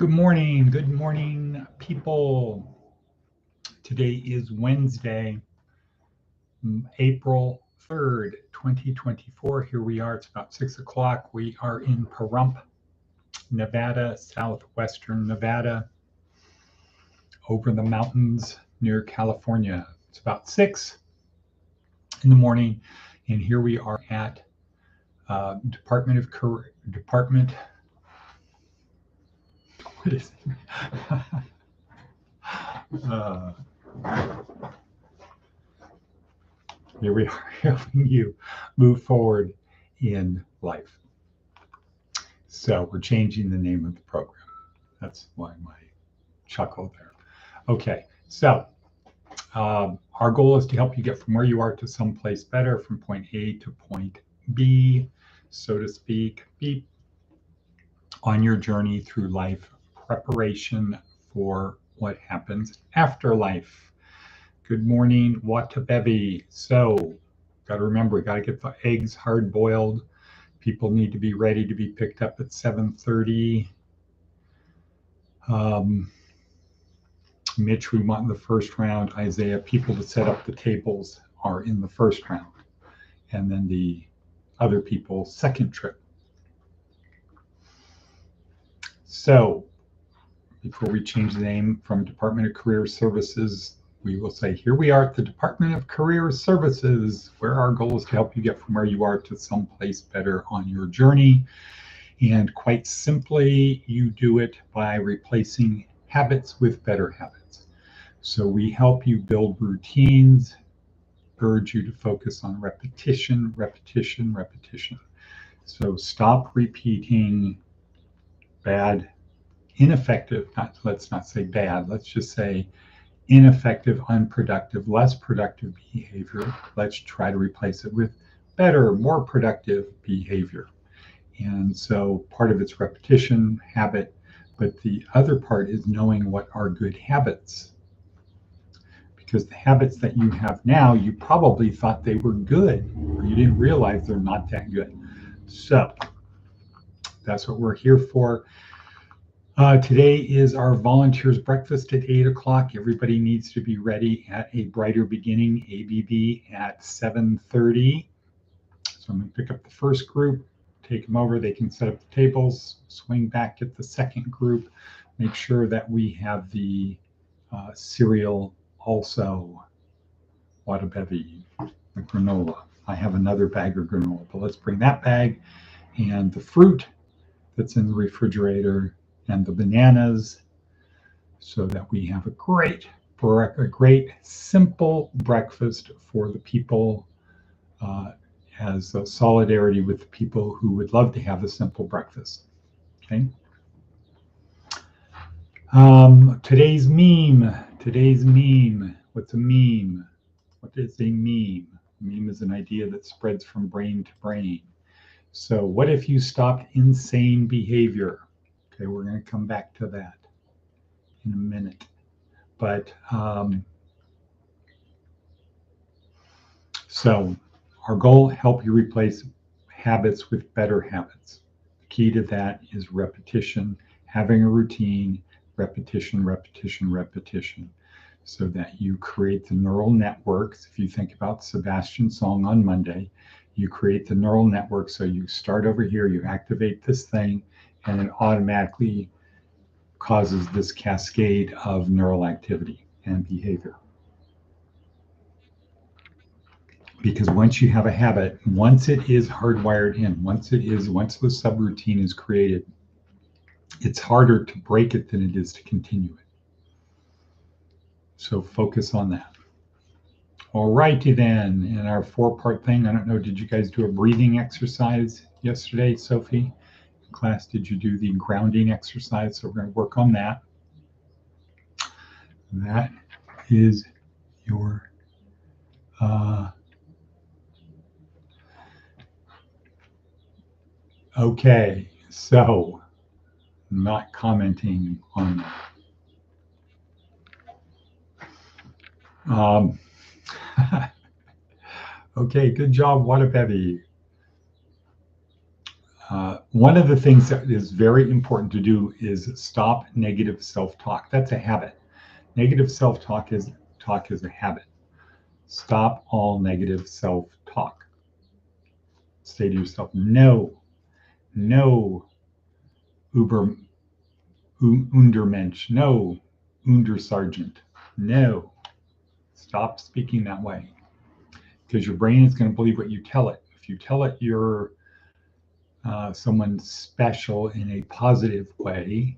Good morning, people. Today is Wednesday, April 3rd, 2024. Here we are. It's about 6 o'clock. We are in Pahrump, Nevada, southwestern Nevada, over the mountains near California. It's about 6 in the morning, and here we are at Department of Career, what is it? Here we are helping you move forward in life. So we're changing the name of the program. That's why my chuckle there. Okay, so our goal is to help you get from where you are to someplace better, from point A to point B, so to speak, beep, on your journey through life, preparation for what happens after life. Good morning, Watabevi. So, got to remember, we got to get the eggs hard boiled. People need to be ready to be picked up at 7:30. Mitch, we want in the first round. Isaiah, people to set up the tables are in the first round. And then the other people, second trip. So, before we change the name from Department of Career Services, we will say, here we are at the Department of Career Services, where our goal is to help you get from where you are to someplace better on your journey. And quite simply, you do it by replacing habits with better habits. So we help you build routines, urge you to focus on repetition, repetition, repetition. So stop repeating bad, ineffective, let's not say bad, let's just say ineffective, unproductive, less productive behavior. Let's try to replace it with better, more productive behavior. And so part of it's repetition, habit, but the other part is knowing what are good habits. Because the habits that you have now, you probably thought they were good, or you didn't realize they're not that good. So that's what we're here for. Today is our volunteers breakfast at 8 o'clock. Everybody needs to be ready at a brighter beginning, ABB, at 7:30. So I'm going to pick up the first group, take them over. They can set up the tables, swing back at the second group, make sure that we have the cereal also. Watabevi, the granola. I have another bag of granola, but let's bring that bag and the fruit that's in the refrigerator and the bananas, so that we have a great simple breakfast for the people, as a solidarity with the people who would love to have a simple breakfast. Okay. Today's meme. What's a meme? What is a meme? A meme is an idea that spreads from brain to brain. So what if you stopped insane behavior? Okay, we're going to come back to that in a minute. But so our goal, help you replace habits with better habits. The key to that is repetition, having a routine, repetition, repetition, repetition, so that you create the neural networks. If you think about Sebastian's song on Monday, you create the neural network. So you start over here, you activate this thing, and it automatically causes this cascade of neural activity and behavior. Because once you have a habit, once it is hardwired in, once the subroutine is created, it's harder to break it than it is to continue it. So focus on that. All righty then, in our 4-part thing, I don't know, did you guys do a breathing exercise yesterday, Sophie? In class, did you do the grounding exercise? So we're going to work on that. That is your okay, so not commenting on that. Okay, good job, Watabevi. One of the things that is very important to do is stop negative self-talk. That's a habit. Negative self-talk is a habit. Stop all negative self-talk. Say to yourself, no, no, Untermensch, no, Untersergeant, no. Stop speaking that way, because your brain is going to believe what you tell it. If you tell it you're someone special in a positive way,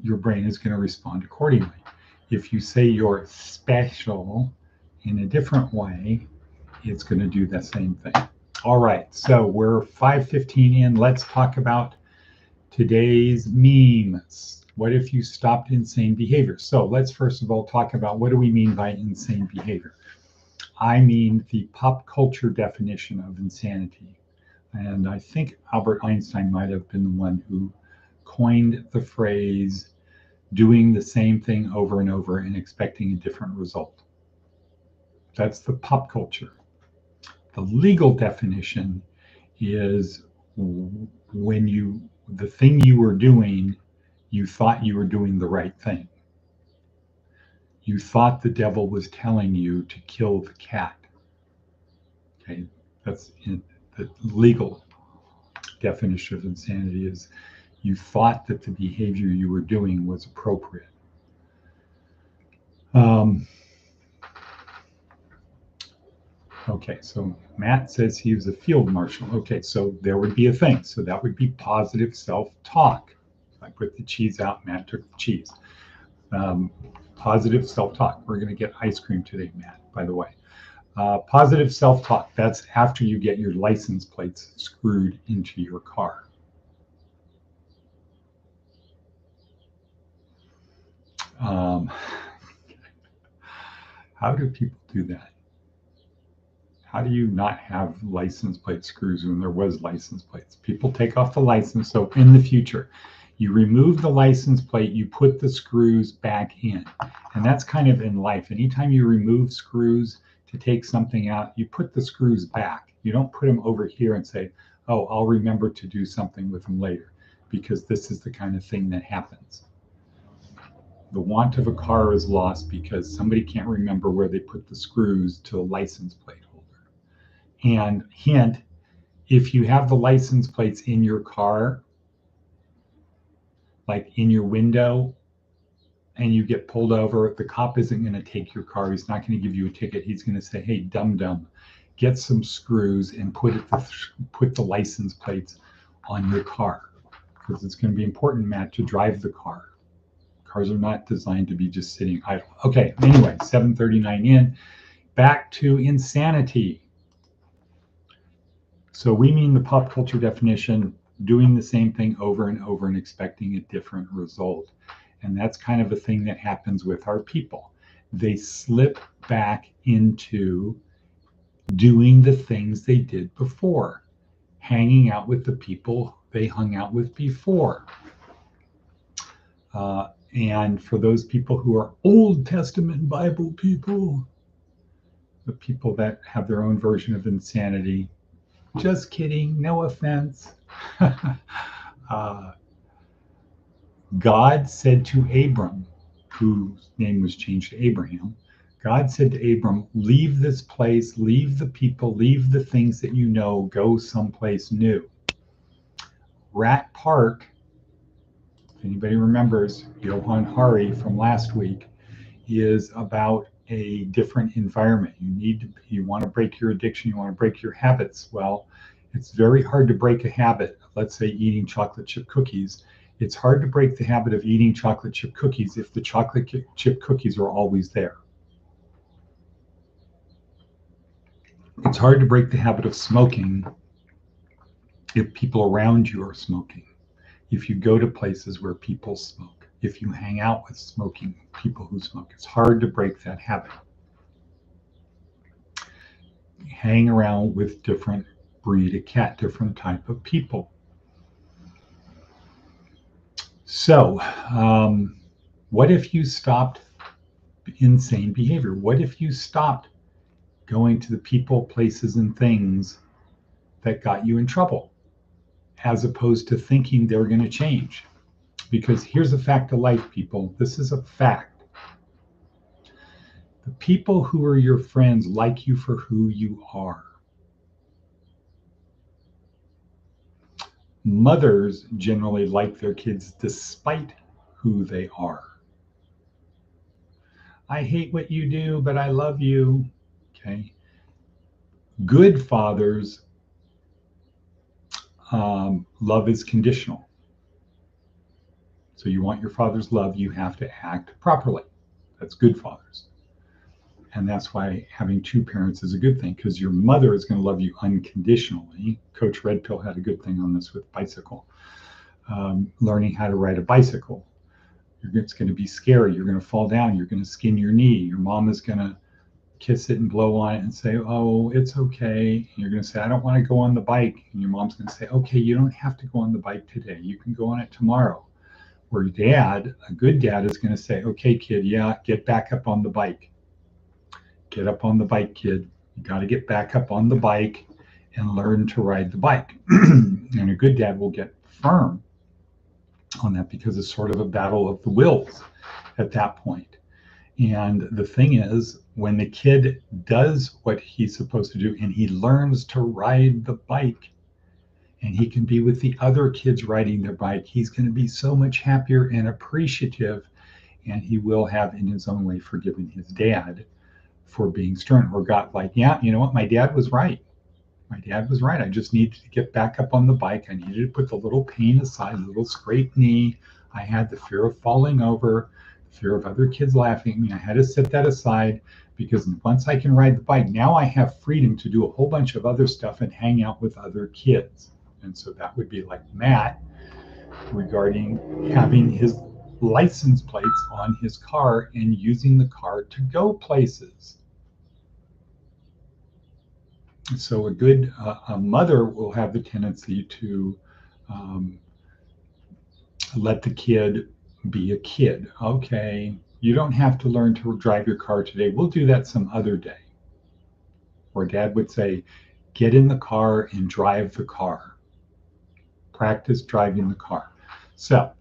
your brain is going to respond accordingly. If you say you're special in a different way, it's going to do the same thing. All right, so we're 5:15 in. Let's talk about today's memes. What if you stopped insane behavior? So let's first of all talk about what do we mean by insane behavior. I mean the pop culture definition of insanity. And I think Albert Einstein might have been the one who coined the phrase doing the same thing over and over and expecting a different result. That's the pop culture. The legal definition is when the thing you were doing, you thought you were doing the right thing. You thought the devil was telling you to kill the cat. Okay, that's in the legal definition of insanity, is you thought that the behavior you were doing was appropriate. Okay, so Matt says he was a field marshal. Okay, so there would be a thing. So that would be positive self-talk. I put the cheese out, Matt took the cheese. Positive self-talk. We're going to get ice cream today, Matt, by the way. Positive self-talk, that's after you get your license plates screwed into your car. How do people do that? How do you not have license plate screws when there was license plates? People take off the license. So in the future, you remove the license plate, you put the screws back in. And that's kind of in life. Anytime you remove screws to take something out, you put the screws back. You don't put them over here and say, oh, I'll remember to do something with them later, because this is the kind of thing that happens. The want of a car is lost because somebody can't remember where they put the screws to a license plate holder. And hint, if you have the license plates in your car, like in your window, and you get pulled over, the cop isn't going to take your car. He's not going to give you a ticket. He's going to say, hey, dum-dum, get some screws and put the license plates on your car, because it's going to be important, Matt, to drive the car. Cars are not designed to be just sitting idle. Okay, anyway, 7:39 in. Back to insanity. So we mean the pop culture definition, doing the same thing over and over and expecting a different result. And that's kind of a thing that happens with our people. They slip back into doing the things they did before, hanging out with the people they hung out with before. And for those people who are Old Testament Bible people, the people that have their own version of insanity, just kidding, no offense. God said to Abram, whose name was changed to Abraham, God said to Abram, leave this place, leave the people, leave the things that you know, go someplace new. Rat Park, if anybody remembers Johann Hari from last week, is about a different environment. You want to break your addiction, you want to break your habits. Well, it's very hard to break a habit. Let's say eating chocolate chip cookies. It's hard to break the habit of eating chocolate chip cookies if the chocolate chip cookies are always there. It's hard to break the habit of smoking if people around you are smoking. If you go to places where people smoke, if you hang out with smoking people who smoke, it's hard to break that habit. Hang around with different breed of cat, different type of people. So, what if you stopped insane behavior? What if you stopped going to the people, places, and things that got you in trouble? as opposed to thinking they're going to change. Because here's a fact of life, people. This is a fact. The people who are your friends like you for who you are. Mothers generally like their kids despite who they are. I hate what you do, but I love you. Okay. Good fathers, love is conditional. So you want your father's love, you have to act properly. That's good fathers. And that's why having two parents is a good thing, because your mother is going to love you unconditionally. Coach Red Pill had a good thing on this with bicycle. Learning how to ride a bicycle. It's going to be scary. You're going to fall down. You're going to skin your knee. Your mom is going to kiss it and blow on it and say, oh, it's okay. And you're going to say, I don't want to go on the bike. And your mom's going to say, okay, you don't have to go on the bike today. You can go on it tomorrow. Where dad, a good dad, is going to say, okay, kid, yeah, get back up on the bike. Get up on the bike, kid. You got to get back up on the bike and learn to ride the bike. And a good dad will get firm on that, because it's sort of a battle of the wills at that point. And the thing is, when the kid does what he's supposed to do and he learns to ride the bike and he can be with the other kids riding their bike, he's going to be so much happier and appreciative, and he will have in his own way forgiven his dad for being stern, or got like, yeah, you know what, my dad was right. My dad was right. I just needed to get back up on the bike. I needed to put the little pain aside, the little scraped knee. I had the fear of falling over, the fear of other kids laughing at me. I had to set that aside, because once I can ride the bike, now I have freedom to do a whole bunch of other stuff and hang out with other kids. And so that would be like Matt regarding having his license plates on his car and using the car to go places. So a good a mother will have the tendency to let the kid be a kid. Okay, you don't have to learn to drive your car today. We'll do that some other day. Or dad would say, get in the car and drive the car. Practice driving the car. So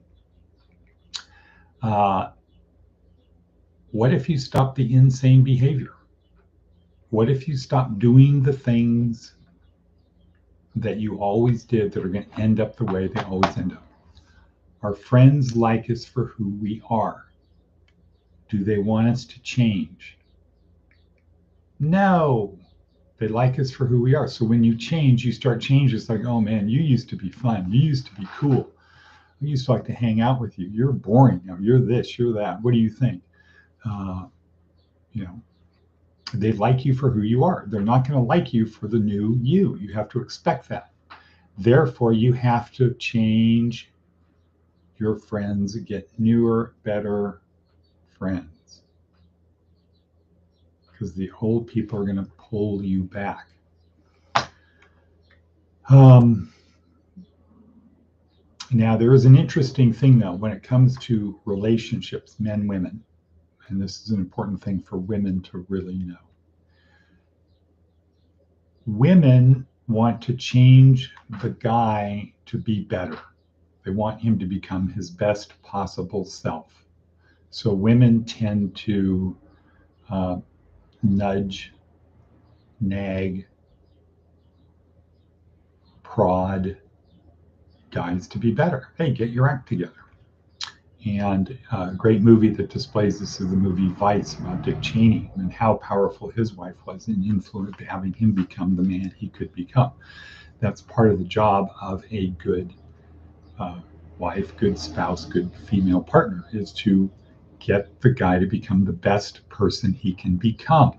what if you stop the insane behavior? What if you stop doing the things that you always did that are going to end up the way they always end up? Our friends like us for who we are. Do they want us to change? No. They like us for who we are. So when you change, you start changing. It's like, oh man, you used to be fun. You used to be cool. I used to like to hang out with you. You're boring now. You're this, you're that. What do you think? They like you for who you are. They're not going to like you for the new you. You have to expect that. Therefore, you have to change your friends, get newer, better friends. Because the old people are going to pull you back. Now, there is an interesting thing, though, when it comes to relationships, men, women. And this is an important thing for women to really know. Women want to change the guy to be better. They want him to become his best possible self. So women tend to nudge, nag, prod guys to be better. Hey, get your act together. And a great movie that displays this is the movie Vice about Dick Cheney and how powerful his wife was in influence, having him become the man he could become. That's part of the job of a good wife, good spouse, good female partner, is to get the guy to become the best person he can become.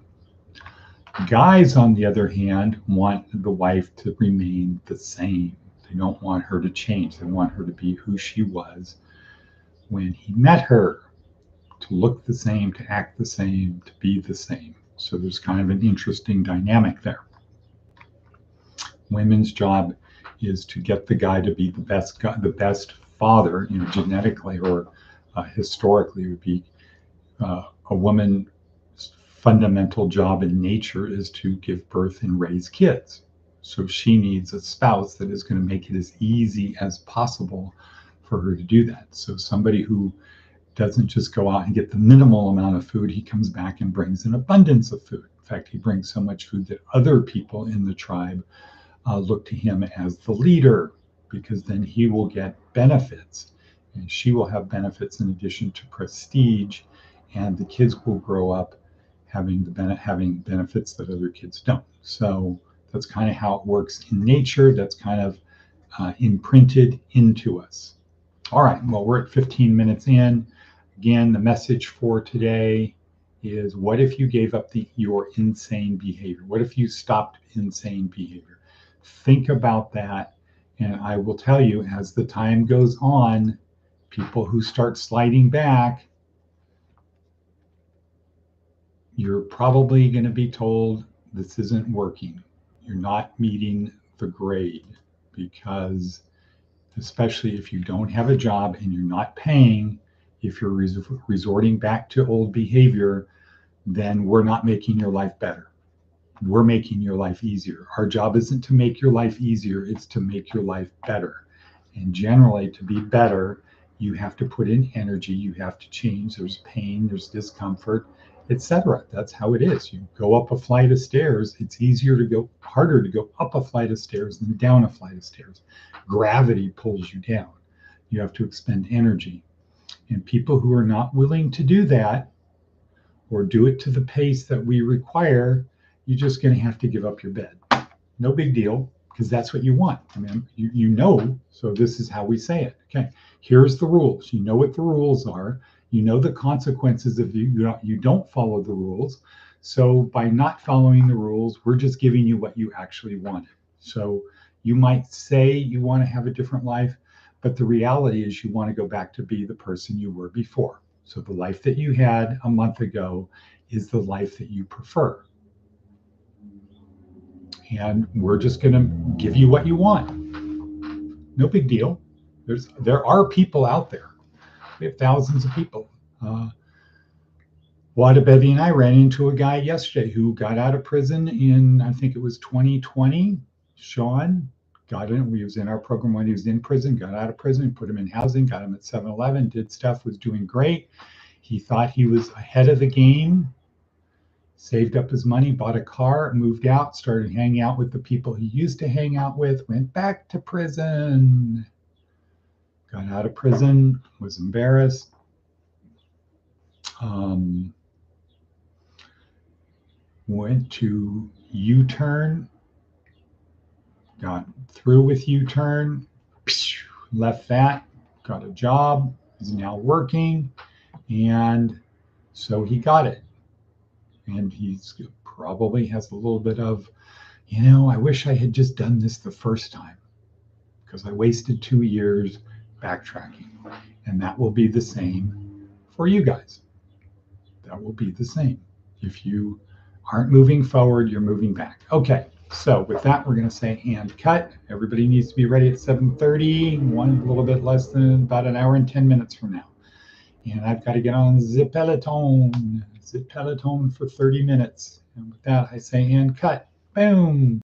Guys, on the other hand, want the wife to remain the same. They don't want her to change. They want her to be who she was when he met her, to look the same, to act the same, to be the same. So there's kind of an interesting dynamic there. Women's job is to get the guy to be the best father, genetically or historically would be a woman's fundamental job in nature is to give birth and raise kids. So she needs a spouse that is going to make it as easy as possible for her to do that. So somebody who doesn't just go out and get the minimal amount of food, he comes back and brings an abundance of food. In fact, he brings so much food that other people in the tribe look to him as the leader, because then he will get benefits and she will have benefits in addition to prestige, and the kids will grow up having benefits that other kids don't. So that's kind of how it works in nature. That's kind of imprinted into us. All right, well, we're at 15 minutes in. Again, the message for today is, what if you gave up your insane behavior? What if you stopped insane behavior? Think about that. And I will tell you, as the time goes on, people who start sliding back, you're probably going to be told this isn't working. You're not meeting the grade, because especially if you don't have a job and you're not paying, if you're resorting back to old behavior, then we're not making your life better. We're making your life easier. Our job isn't to make your life easier, it's to make your life better. And generally, to be better, you have to put in energy, you have to change. There's pain, there's discomfort, etc. That's how it is. You go up a flight of stairs, it's harder to go up a flight of stairs than down a flight of stairs. Gravity pulls you down. You have to expend energy. And people who are not willing to do that, or do it to the pace that we require, you're just going to have to give up your bed. No big deal, because that's what you want. I mean, you know, so this is how we say it. Okay, here's the rules. You know what the rules are. You know the consequences if you don't follow the rules. So by not following the rules, we're just giving you what you actually wanted. So you might say you want to have a different life, but the reality is you want to go back to be the person you were before. So the life that you had a month ago is the life that you prefer. And we're just going to give you what you want. No big deal. There are people out there. We have thousands of people. Wada, Bevy, and I ran into a guy yesterday who got out of prison in, I think it was 2020. Sean got in. We was in our program when he was in prison, got out of prison, put him in housing, got him at 7-Eleven, did stuff, was doing great. He thought he was ahead of the game, saved up his money, bought a car, moved out, started hanging out with the people he used to hang out with, went back to prison, got out of prison, was embarrassed. Went to U-turn, got through with U-turn, left that, got a job, is now working, and so he got it. And he's probably has a little bit of, I wish I had just done this the first time, because I wasted 2 years backtracking. And that will be the same for you guys. That will be the same. If you aren't moving forward, you're moving back. Okay, so with that, we're going to say and cut. Everybody needs to be ready at 7:30, a little bit less than about an hour and 10 minutes from now. And I've got to get on Peloton for 30 minutes. And with that, I say and cut. Boom.